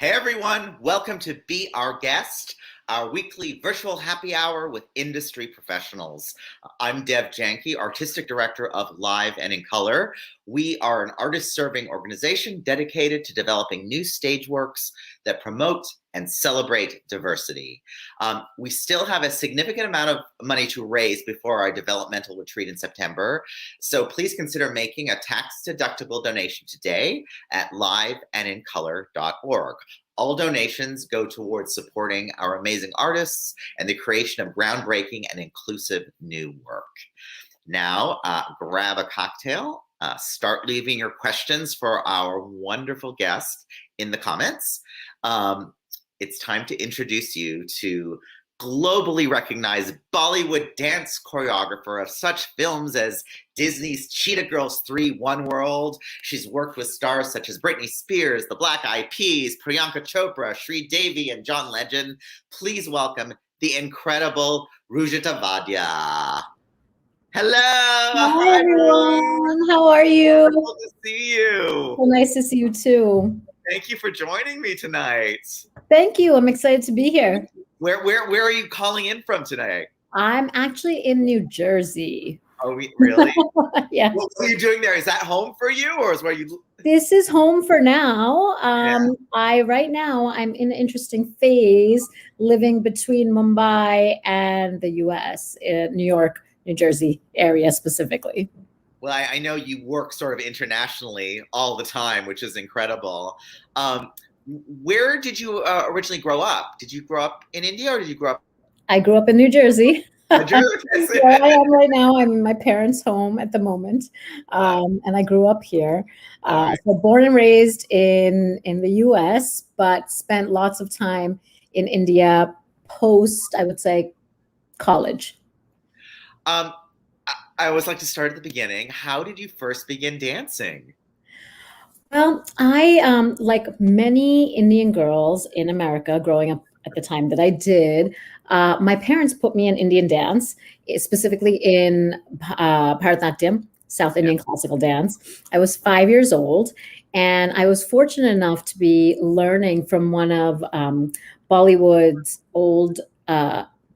Hey everyone, welcome to Be Our Guest, our weekly virtual happy hour with industry professionals. I'm Janki, Artistic Director of Live and in Color. We are an artist-serving organization dedicated to developing new stage works that promote and celebrate diversity. We still have a significant amount of money to raise before our developmental retreat in September, so please consider making a tax-deductible donation today at liveandincolor.org. All donations go towards supporting our amazing artists and the creation of groundbreaking and inclusive new work. Now, grab a cocktail, start leaving your questions for our wonderful guest in the comments. It's time to introduce you to globally recognized Bollywood dance choreographer of such films as Disney's Cheetah Girls 3, One World. She's worked with stars such as Britney Spears, the Black Eyed Peas, Priyanka Chopra, Sri Devi, and John Legend. Please welcome the incredible Rujuta Vaidya. Hello. Hi everyone. How are you? Wonderful to see you. So nice to see you too. Thank you for joining me tonight. Thank you. I'm excited to be here. Where are you calling in from today? I'm actually in New Jersey. Oh, really? Yeah. What are you doing there? Is that home for you, or is where you? This is home for now. Yeah. Right now I'm in an interesting phase living between Mumbai and the US, in New York, New Jersey area specifically. Well, I know you work sort of internationally all the time, which is incredible. Where did you originally grow up? Did you grow up in India or did you grow up? I grew up in New Jersey. Where I am right now. I'm in my parents' home at the moment, and I grew up here. So born and raised in the U.S., but spent lots of time in India post, I would say, college. I always like to start at the beginning. How did you first begin dancing? Well, I, like many Indian girls in America growing up at the time that I did, my parents put me in Indian dance, specifically in Bharatanatyam, South Indian classical dance. I was 5 years old, and I was fortunate enough to be learning from one of Bollywood's old,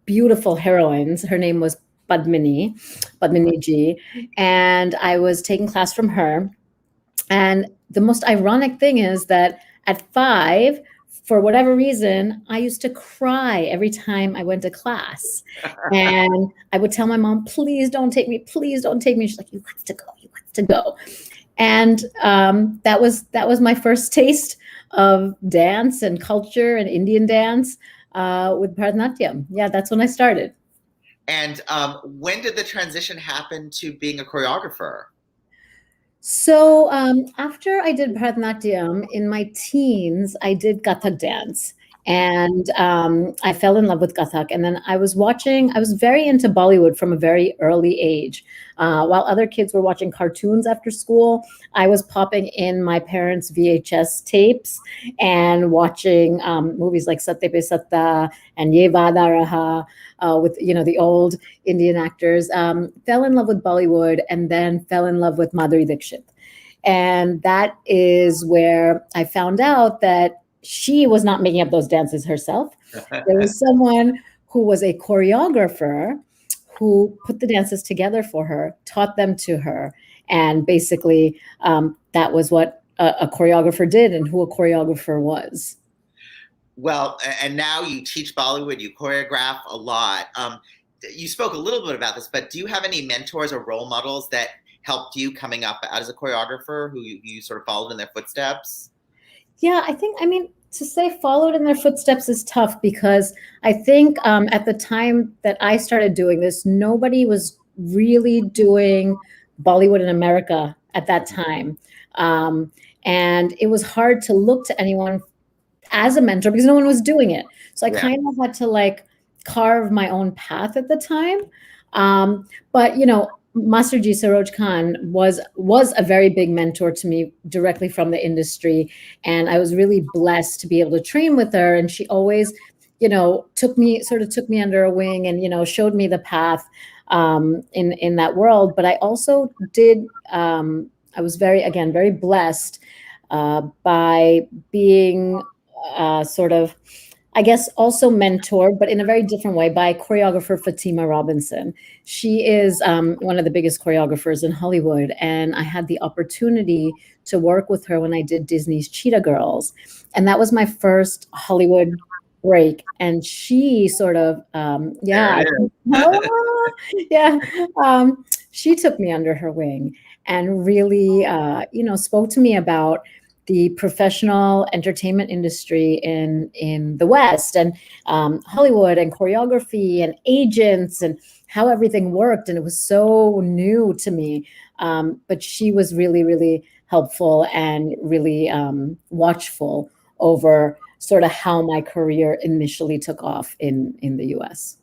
beautiful heroines. Her name was Padmini Ji, and I was taking class from her. And the most ironic thing is that at 5, for whatever reason, I used to cry every time I went to class. And I would tell my mom, please don't take me, please don't take me. She's like, you have to go, you have to go. And that was my first taste of dance and culture and Indian dance with Bharatanatyam. Yeah, that's when I started. And when did the transition happen to being a choreographer? So after I did Bharatanatyam in my teens, I did Kathak dance, and I fell in love with Kathak. And then I was very into Bollywood from a very early age. While other kids were watching cartoons after school, I was popping in my parents' VHS tapes and watching movies like Satte Pe Satta and Ye Vada Raha with the old Indian actors. Fell in love with Bollywood and then fell in love with Madhuri Dixit. And that is where I found out that she was not making up those dances herself. There was someone who was a choreographer who put the dances together for her, taught them to her. And basically, that was what a choreographer did and who a choreographer was. Well, and now you teach Bollywood, you choreograph a lot. You spoke a little bit about this, but do you have any mentors or role models that helped you coming up as a choreographer who you sort of followed in their footsteps? Yeah, I mean, to say followed in their footsteps is tough because I think at the time that I started doing this, nobody was really doing Bollywood in America at that time. And it was hard to look to anyone as a mentor because no one was doing it. So I kind of had to like carve my own path at the time. But Master Ji Saroj Khan was a very big mentor to me directly from the industry, and I was really blessed to be able to train with her. And she always, took me under her wing and showed me the path in that world. But I also did. I was very blessed by being sort of, I guess, also mentored, but in a very different way, by choreographer Fatima Robinson. She is one of the biggest choreographers in Hollywood, and I had the opportunity to work with her when I did Disney's Cheetah Girls, and that was my first Hollywood break. And she sort of, There yeah, it is. yeah, she took me under her wing and really, spoke to me about the professional entertainment industry in the West, and Hollywood, and choreography, and agents, and how everything worked. And it was so new to me. But she was really, really helpful and really watchful over sort of how my career initially took off in the US.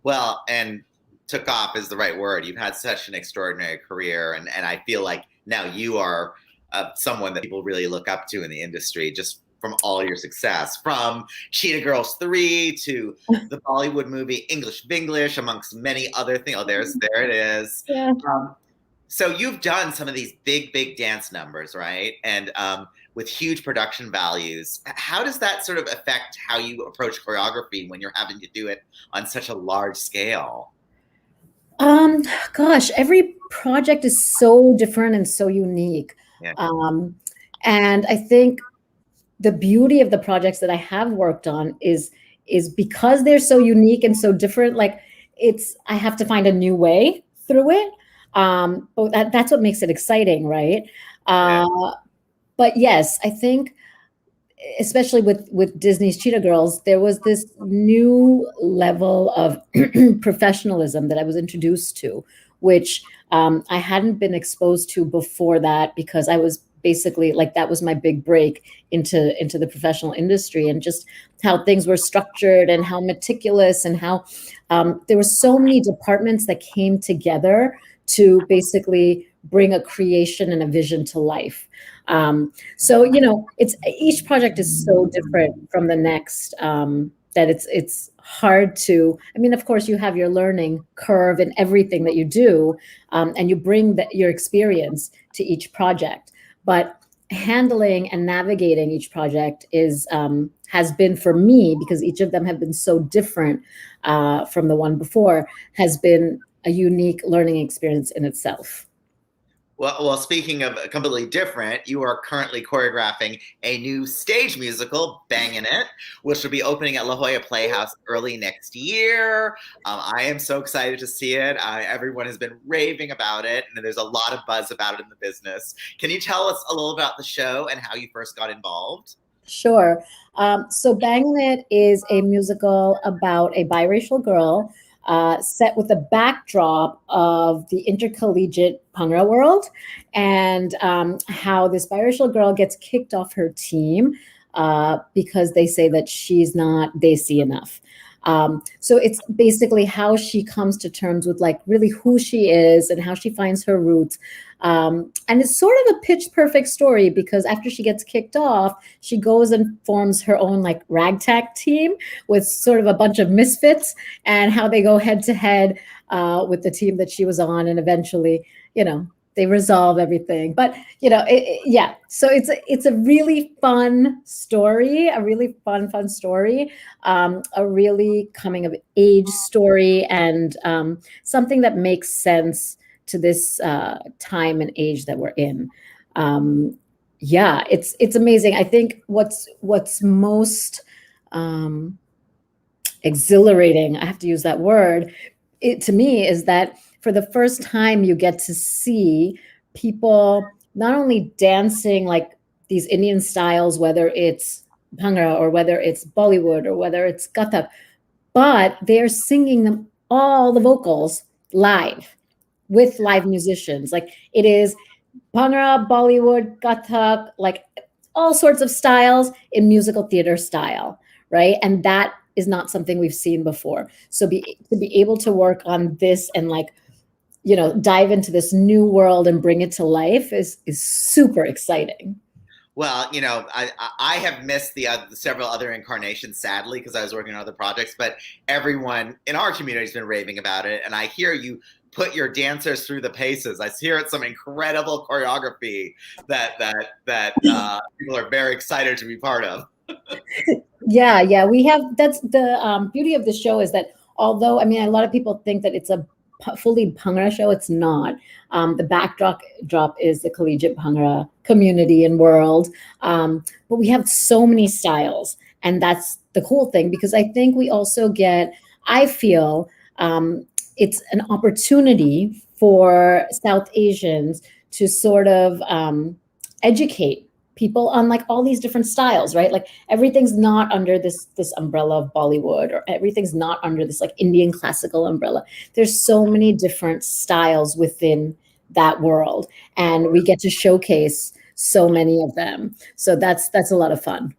Well, and took off is the right word. You've had such an extraordinary career, and I feel like now you are someone that people really look up to in the industry, just from all your success, from Cheetah Girls 3 to the Bollywood movie English Vinglish, amongst many other things. Oh, there it is. Yeah. So you've done some of these big dance numbers, right? And with huge production values. How does that sort of affect how you approach choreography when you're having to do it on such a large scale? Um, Gosh, every project is so different and so unique. Yeah. Um, and I think the beauty of the projects that I have worked on is because they're so unique and so different. Like, it's I have to find a new way through it. But that's what makes it exciting, right? Yeah. But yes, I think especially with Disney's Cheetah Girls, there was this new level of professionalism that I was introduced to, which I hadn't been exposed to before that, because I was basically like, that was my big break into the professional industry, and just how things were structured and how meticulous, and how there were so many departments that came together to basically bring a creation and a vision to life. So it's each project is so different from the next, that it's hard to. I mean, of course, you have your learning curve in everything that you do, and you bring your experience to each project. But handling and navigating each project is has been, for me, because each of them have been so different from the one before, has been a unique learning experience in itself. Well, speaking of completely different, you are currently choreographing a new stage musical, Bangin' It, which will be opening at La Jolla Playhouse early next year. I am so excited to see it. Everyone has been raving about it, and there's a lot of buzz about it in the business. Can you tell us a little about the show and how you first got involved? Sure. So Bangin' It is a musical about a biracial girl, set with a backdrop of the intercollegiate Bhangra world, and how this biracial girl gets kicked off her team because they say that she's not desi enough. So it's basically how she comes to terms with, like, really who she is and how she finds her roots. And it's sort of a pitch perfect story, because after she gets kicked off, she goes and forms her own, like, ragtag team with sort of a bunch of misfits, and how they go head to head with the team that she was on, and eventually, they resolve everything. But yeah. So it's a really fun story, a really fun story, a really coming of age story, and something that makes sense to this time and age that we're in. Yeah, it's amazing. I think what's most um, exhilarating, I have to use that word, to me, is that for the first time you get to see people not only dancing like these Indian styles, whether it's Bhangra or whether it's Bollywood or whether it's Kathak, but they're singing them, all the vocals, live with live musicians. Like, it is Bhangra, Bollywood, Kathak, like all sorts of styles in musical theater style, right? And that is not something we've seen before. So to be able to work on this and, like, dive into this new world and bring it to life is super exciting. Well, I have missed the several other incarnations, sadly, because I was working on other projects. But everyone in our community has been raving about it, and I hear you put your dancers through the paces. I hear it's some incredible choreography that people are very excited to be part of. Yeah. We have, that's the beauty of the show, is that although, I mean, a lot of people think that it's a fully Bhangra show, it's not. The backdrop is the collegiate Bhangra community and world. But we have so many styles. And that's the cool thing, because I think we also get, I feel it's an opportunity for South Asians to sort of educate people on like all these different styles, right? Like everything's not under this umbrella of Bollywood, or everything's not under this like Indian classical umbrella. There's so many different styles within that world, and we get to showcase so many of them. So that's a lot of fun.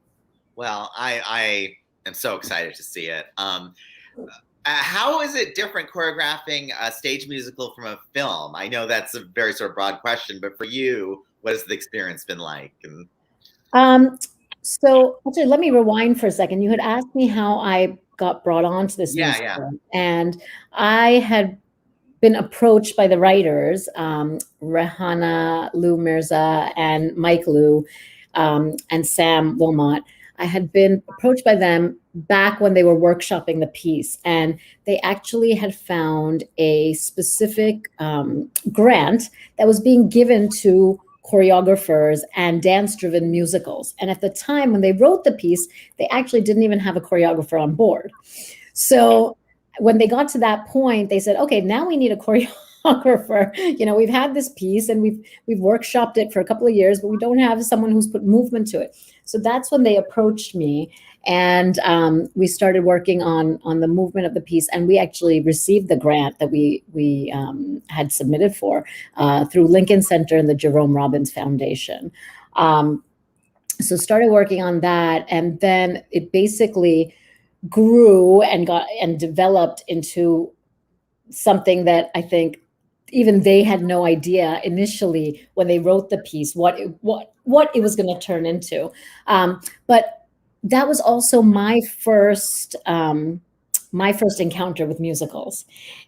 Well, I am so excited to see it. How is it different choreographing a stage musical from a film? I know that's a very sort of broad question, but for you, what has the experience been like? And Um, so actually, let me rewind for a second. You had asked me how I got brought on to this yeah. musical, and I had been approached by the writers, Rehana Lou Mirza and Mike Lou, and Sam Wilmot. I had been approached by them back when they were workshopping the piece, and they actually had found a specific grant that was being given to choreographers and dance driven musicals. And at the time when they wrote the piece, they actually didn't even have a choreographer on board. So when they got to that point, they said, okay, now we need a choreographer. You know, we've had this piece and we've workshopped it for a couple of years, but we don't have someone who's put movement to it. So that's when they approached me, and we started working on the movement of the piece. And we actually received the grant that we had submitted for through Lincoln Center and the Jerome Robbins Foundation. So started working on that, and then it basically grew and got and developed into something that I think even they had no idea initially when they wrote the piece what it was going to turn into. But that was also my first encounter with musicals,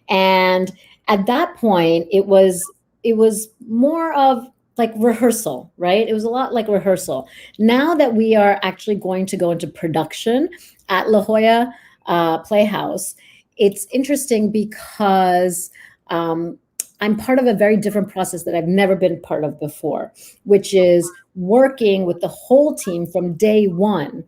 and at that point it was more of like rehearsal, right? It was a lot like rehearsal. Now that we are actually going to go into production at La Jolla Playhouse, it's interesting because I'm part of a very different process that I've never been part of before, which is working with the whole team from day one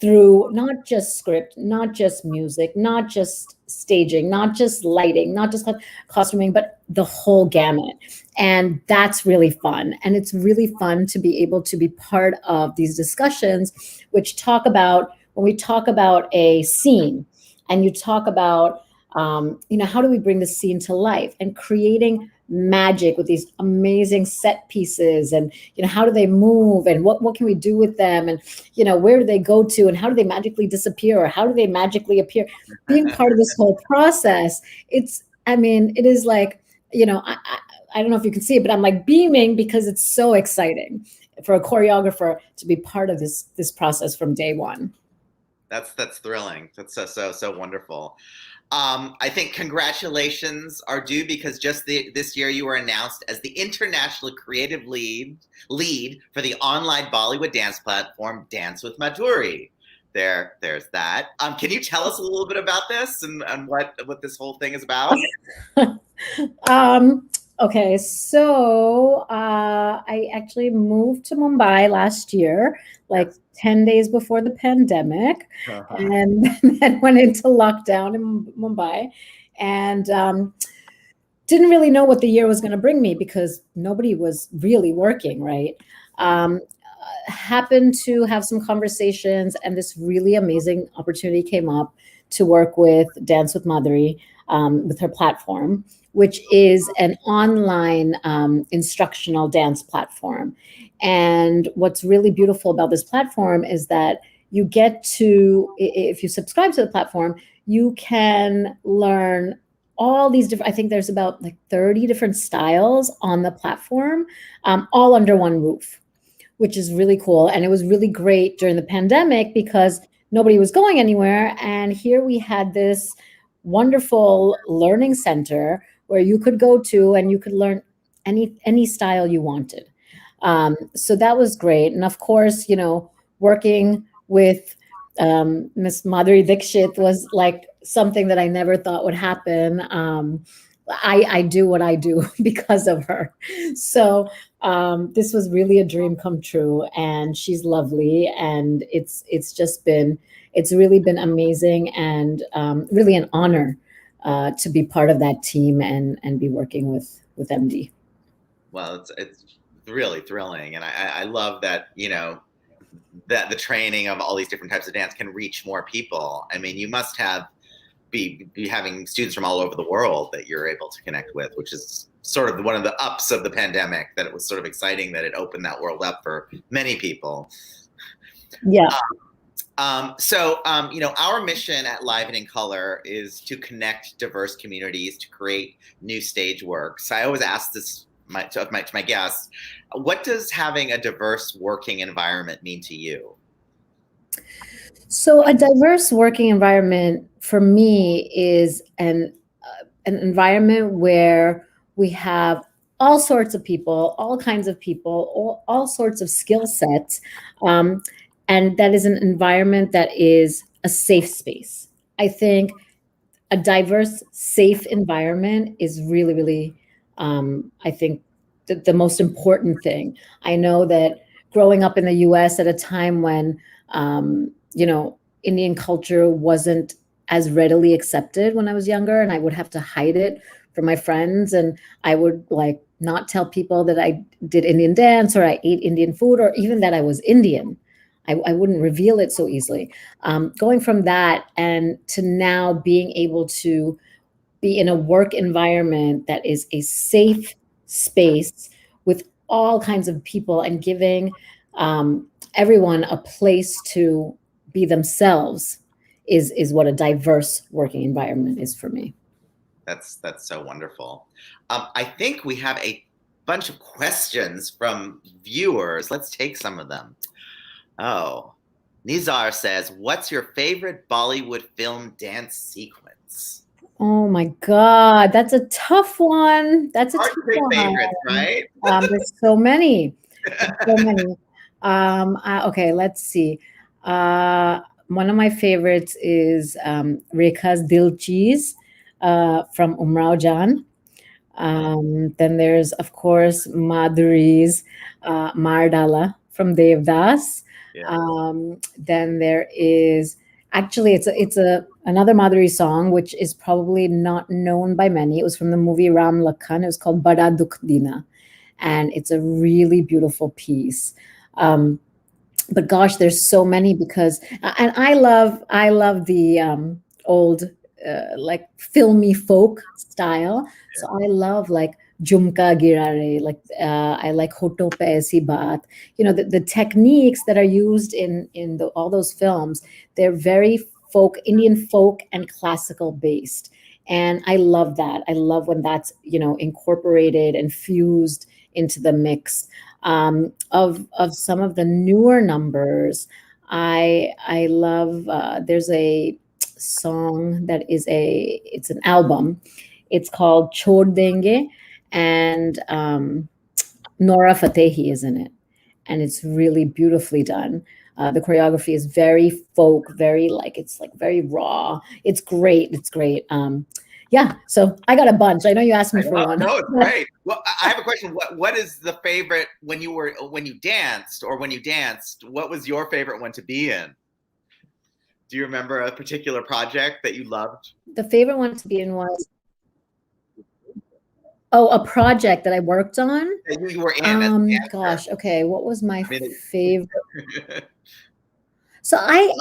through not just script, not just music, not just staging, not just lighting, not just costuming, but the whole gamut. And that's really fun. And it's really fun to be able to be part of these discussions, which talk about, when we talk about a scene and you talk about, how do we bring the scene to life, and creating magic with these amazing set pieces, and how do they move, and what can we do with them, and where do they go to, and how do they magically disappear, or how do they magically appear. Being part of this whole process, it is like, I don't know if you can see it, but I'm like beaming because it's so exciting for a choreographer to be part of this process from day one. That's thrilling. That's so wonderful. I think congratulations are due, because just this year you were announced as the international creative lead for the online Bollywood dance platform Dance with Madhuri. There's that. Can you tell us a little bit about this and what this whole thing is about? Okay, so I actually moved to Mumbai last year, like 10 days before the pandemic, and then went into lockdown in Mumbai, and didn't really know what the year was going to bring me because nobody was really working, right? Happened to have some conversations, and this really amazing opportunity came up to work with Dance with Madhuri, with her platform, which is an online instructional dance platform. And what's really beautiful about this platform is that you get to, if you subscribe to the platform, you can learn all these different, I think there's about like 30 different styles on the platform, all under one roof, which is really cool. And it was really great during the pandemic because nobody was going anywhere. And here we had this wonderful learning center where you could go to and you could learn any style you wanted. So that was great. And of course, working with Miss Madhuri Dixit was like something that I never thought would happen. I do what I do because of her. So this was really a dream come true, and she's lovely, and it's really been amazing, and really an honor to be part of that team and be working with MD. Well, it's really thrilling, and I love that, that the training of all these different types of dance can reach more people. I mean, you must be having students from all over the world that you're able to connect with, which is sort of one of the ups of the pandemic, that it was sort of exciting that it opened that world up for many people. Yeah. Our mission at Live and in Color is to connect diverse communities, to create new stage work. So I always ask this to my guests, what does having a diverse working environment mean to you? So a diverse working environment for me is an environment where we have all sorts of people, all kinds of people, all sorts of skill sets. And that is an environment that is a safe space. I think a diverse, safe environment is really, really, I think, the most important thing. I know that growing up in the US at a time when, Indian culture wasn't as readily accepted when I was younger, and I would have to hide it from my friends. And I would like not tell people that I did Indian dance or I ate Indian food or even that I was Indian. I wouldn't reveal it so easily. Going from that and to now being able to be in a work environment that is a safe space with all kinds of people and giving everyone a place to be themselves is what a diverse working environment is for me. That's so wonderful. I think we have a bunch of questions from viewers. Let's take some of them. Oh, Nizar says, what's your favorite Bollywood film dance sequence? Oh my God, that's a tough one. That's a Hard tough to pick one. favorites, right? There's so many. So many. Okay, let's see. One of my favorites is Rekha's Dil Cheese from Umrao Jan. Then there's, of course, Madhuri's Mardala from Devdas. Yeah. Then there is actually it's another Madhuri song which is probably not known by many. It was from the movie Ram Lakhan. It was called Bada Dukh Dina, and it's a really beautiful piece. But gosh, there's so many because and I love the old like filmy folk style. So I love like Jumka Girare, like I like Hoto Pe Aisi Baat. The techniques that are used in all those films, they're very folk, Indian folk and classical based. And I love that. I love when that's, incorporated and fused into the mix. Of some of the newer numbers, I love. There's a song that it's an album. It's called Chhod Denge, and Nora Fatehi is in it, and it's really beautifully done. The choreography is very folk, very it's like very raw. It's great. It's great. Yeah, so I got a bunch. I know you asked me for one. No, it's great. Well, I have a question. What is the favorite when you danced? What was your favorite one to be in? Do you remember a particular project that you loved? The favorite one to be in was a project that I worked on. That you were in. Gosh, okay. What was my favorite? So I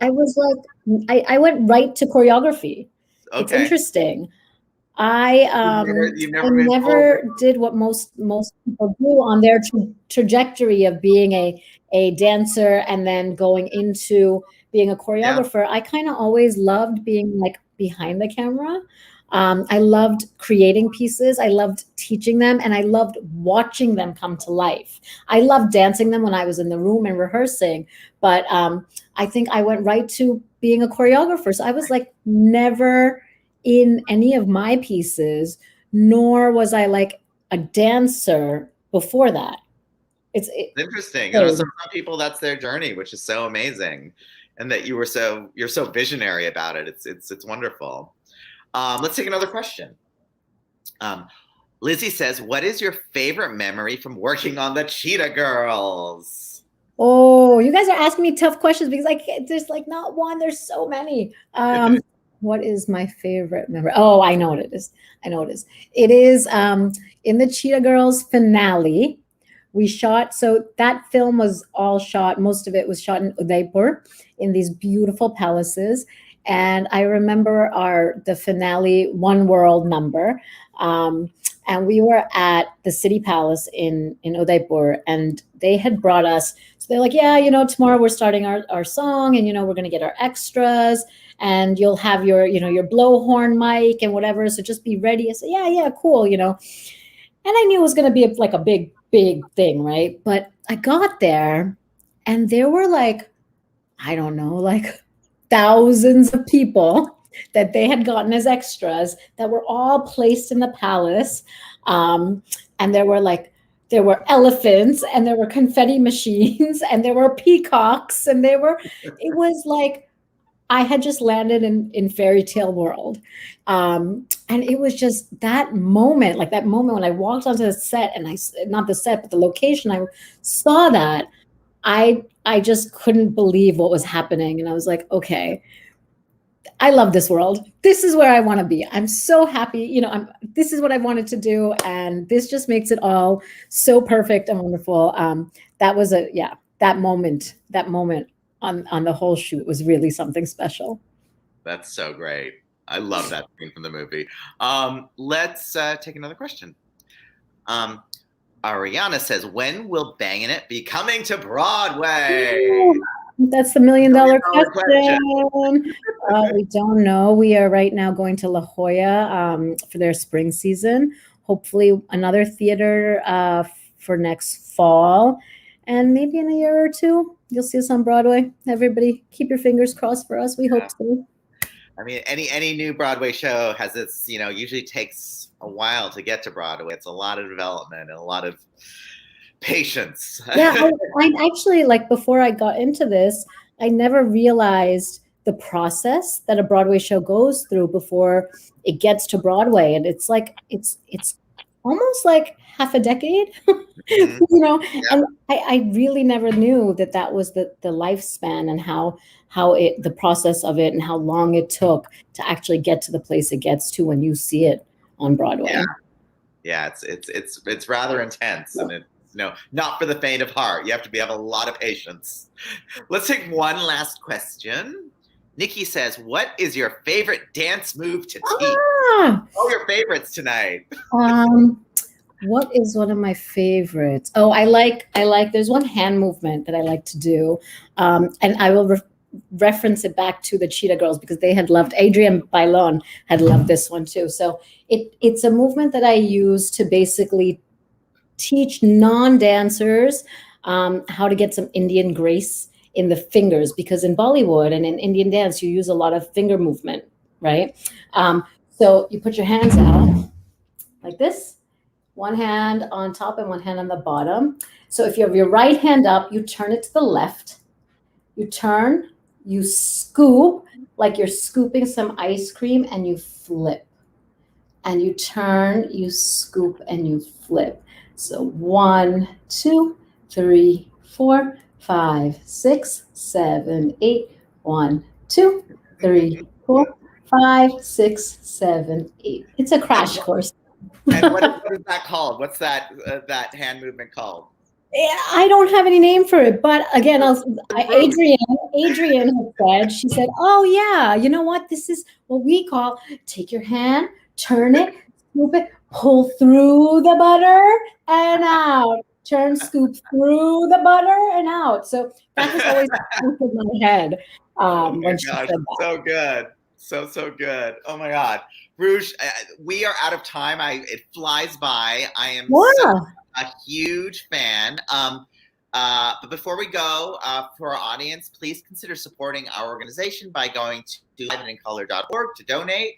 was like, I went right to choreography. Okay. It's interesting. I never did what most people do on their trajectory of being a dancer and then going into being a choreographer. Yeah. I kind of always loved being like behind the camera. I loved creating pieces. I loved teaching them, and I loved watching them come to life. I loved dancing them when I was in the room and rehearsing, but I think I went right to being a choreographer. So I was like never in any of my pieces, nor was I like a dancer before that. It's interesting. You know, some people, that's their journey, which is so amazing, and that you're so visionary about it. It's wonderful. Let's take another question. Lizzie says, "What is your favorite memory from working on the Cheetah Girls?" Oh, you guys are asking me tough questions because there's like not one. There's so many. What is my favorite memory? Oh, I know what it is. I know what it is. It is in the Cheetah Girls finale. We shot, so that film was all shot, most of it was shot in Udaipur in these beautiful palaces. And I remember the finale One World number. And we were at the city palace in Udaipur, and they had brought us. So they're like, yeah, tomorrow we're starting our song, and we're going to get our extras, and you'll have your your blowhorn mic and whatever. So just be ready. I said, yeah, cool, And I knew it was going to be like a big thing, right? But I got there, and there were like, I don't know, like thousands of people that they had gotten as extras that were all placed in the palace. And there were elephants, and there were confetti machines, and there were peacocks, and it was like I had just landed in fairy tale world. And it was just that moment when I walked onto the set, and not the set, but the location, I saw that. I just couldn't believe what was happening. And I was like, okay, I love this world. This is where I want to be. I'm so happy. This is what I wanted to do. And this just makes it all so perfect and wonderful. That was that moment on the whole shoot was really something special. That's so great. I love that scene from the movie. Let's take another question. Ariana says, "When will Bangin' It be coming to Broadway?" That's the $1 million question. We don't know. We are right now going to La Jolla for their spring season. Hopefully another theater for next fall. And maybe in a year or two, you'll see us on Broadway. Everybody, keep your fingers crossed for us. We hope so. I mean, any new Broadway show has its, usually takes a while to get to Broadway. It's a lot of development and a lot of patience. Yeah, I actually, before I got into this, I never realized the process that a Broadway show goes through before it gets to Broadway. And it's almost like half a decade, and I really never knew that was the lifespan, and how the process of it, and how long it took to actually get to the place it gets to when you see it on Broadway. Yeah, it's rather intense, and it's not for the faint of heart. You have to have a lot of patience. Let's take one last question. Nikki says, "What is your favorite dance move to teach?" All your favorites tonight. What is one of my favorites? Oh, I like. There's one hand movement that I like to do, and I will reference it back to the Cheetah Girls because they had loved. Adrienne Bailon had loved this one too. So it's a movement that I use to basically teach non-dancers how to get some Indian grace in the fingers, because in Bollywood and in Indian dance, you use a lot of finger movement, right? So you put your hands out like this, one hand on top and one hand on the bottom. So if you have your right hand up, you turn it to the left. You turn, you scoop like you're scooping some ice cream, and you flip. And you turn, you scoop, and you flip. So 1, 2, 3, 4, 5, 6, 7, 8. 1, 2, 3, 4, 5, 6, 7, 8. It's a crash course. And what is that called? What's that hand movement called? I don't have any name for it, but again, Adrienne had said, she said, "Oh yeah, you know what? This is what we call take your hand, turn it, scoop it, pull through the butter and out. Turn, scoop through the butter and out." So that was always in my head when she said that. So good. So good. Oh my God. Rouge, we are out of time. It flies by. I am a huge fan. But before we go, for our audience, please consider supporting our organization by going to liveandincolor.org to donate.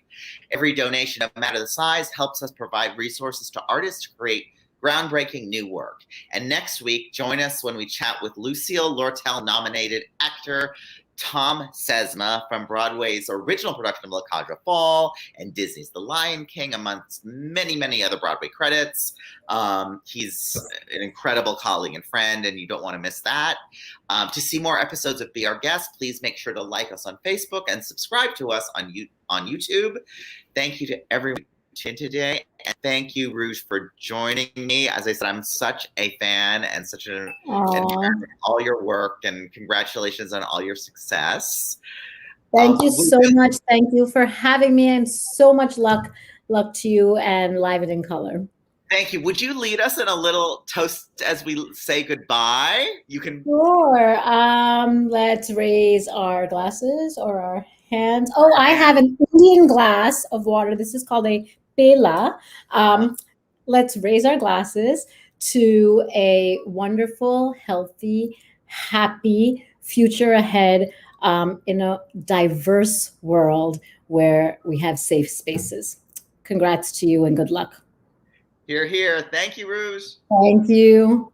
Every donation, no matter the size, helps us provide resources to artists to create groundbreaking new work. And next week, join us when we chat with Lucille Lortel-nominated actor Tom Sesma from Broadway's original production of La Cadre Fall and Disney's The Lion King, amongst many, many other Broadway credits. He's an incredible colleague and friend, and you don't want to miss that. To see more episodes of Be Our Guest, please make sure to like us on Facebook and subscribe to us on YouTube. Thank you to everyone today, and thank you, Rouge, for joining me. As I said, I'm such a fan and such an admirer of all your work, and congratulations on all your success. Thank you so much. Thank you for having me, and so much luck to you and Live It in Color. Thank you. Would you lead us in a little toast as we say goodbye? You can. Sure. Let's raise our glasses or our hands. Oh, I have an Indian glass of water. This is called a Pela. Let's raise our glasses to a wonderful, healthy, happy future ahead in a diverse world where we have safe spaces. Congrats to you and good luck. Hear, hear. Thank you, Rouge. Thank you.